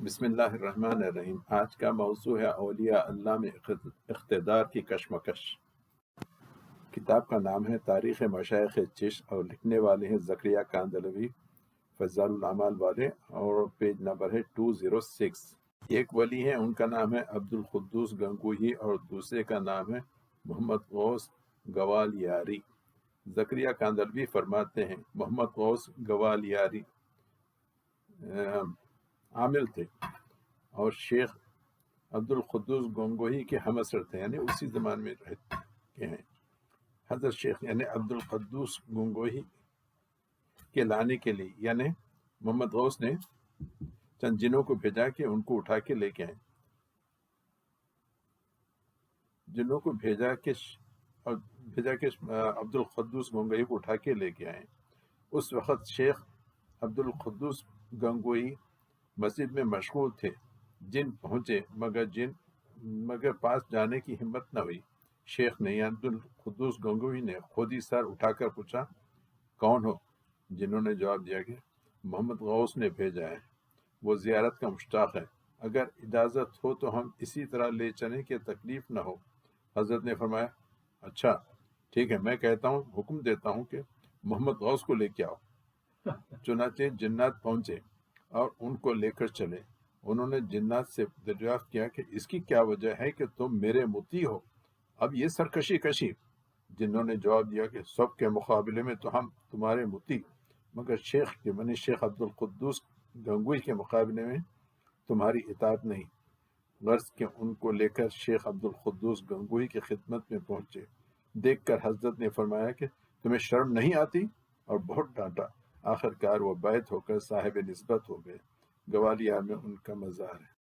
بسم اللہ الرحمن الرحیم۔ آج کا موضوع ہے اولیاء اللہ میں اقتدار کی کشمکش۔ کتاب کا نام ہے تاریخ مشائخ چشت اور لکھنے والے ہیں زکریا کاندھلوی، فضال الاعمال والے، اور پیج نمبر ہے 206۔ ایک ولی ہیں، ان کا نام ہے عبدالقدوس گنگوہی، اور دوسرے کا نام ہے محمد غوث گوالیاری۔ زکریا کاندھلوی فرماتے ہیں محمد غوث گوالیاری عامل تھے اور شیخ عبدالقدوس گنگوہی کے ہم عصر تھے، یعنی اسی زمان میں رہتے ہیں۔ حضرت شیخ یعنی عبدالقدوس گنگوہی کے لانے کے لیے یعنی محمد غوث نے چند جنوں کو بھیجا کہ ان کو اٹھا کے لے کے آئیں۔ جنوں کو بھیجا کہ عبدالقدوس گنگوہی کو اٹھا کے لے کے آئیں۔ اس وقت شیخ عبدالقدوس گنگوہی مسجد میں مشغول تھے۔ جن پہنچے مگر پاس جانے کی ہمت نہ ہوئی۔ شیخ نے عبدالقدوس گنگوہی نے خود ہی سر اٹھا کر پوچھا، کون ہو؟ جنہوں نے جواب دیا کہ محمد غوث نے بھیجا ہے، وہ زیارت کا مشتاق ہے، اگر اجازت ہو تو ہم اسی طرح لے چلیں کہ تکلیف نہ ہو۔ حضرت نے فرمایا، اچھا ٹھیک ہے، میں کہتا ہوں، حکم دیتا ہوں کہ محمد غوث کو لے کے آؤ۔ چنانچہ جنات پہنچے اور ان کو لے کر چلے۔ انہوں نے جنات سے دریافت کیا کہ اس کی کیا وجہ ہے کہ تم میرے مطیع ہو، اب یہ سرکشی کشی؟ جنہوں نے جواب دیا کہ سب کے مقابلے میں تو ہم تمہارے مطیع، مگر شیخ کے منی شیخ عبدالقدوس گنگوہی کے مقابلے میں تمہاری اطاعت نہیں۔ غرض کہ ان کو لے کر شیخ عبدالقدوس گنگوہی کی خدمت میں پہنچے۔ دیکھ کر حضرت نے فرمایا کہ تمہیں شرم نہیں آتی، اور بہت ڈانٹا۔ آخر کار وہ بیعت ہو کر صاحب نسبت ہو گئے۔ گوالیار میں ان کا مزار ہے۔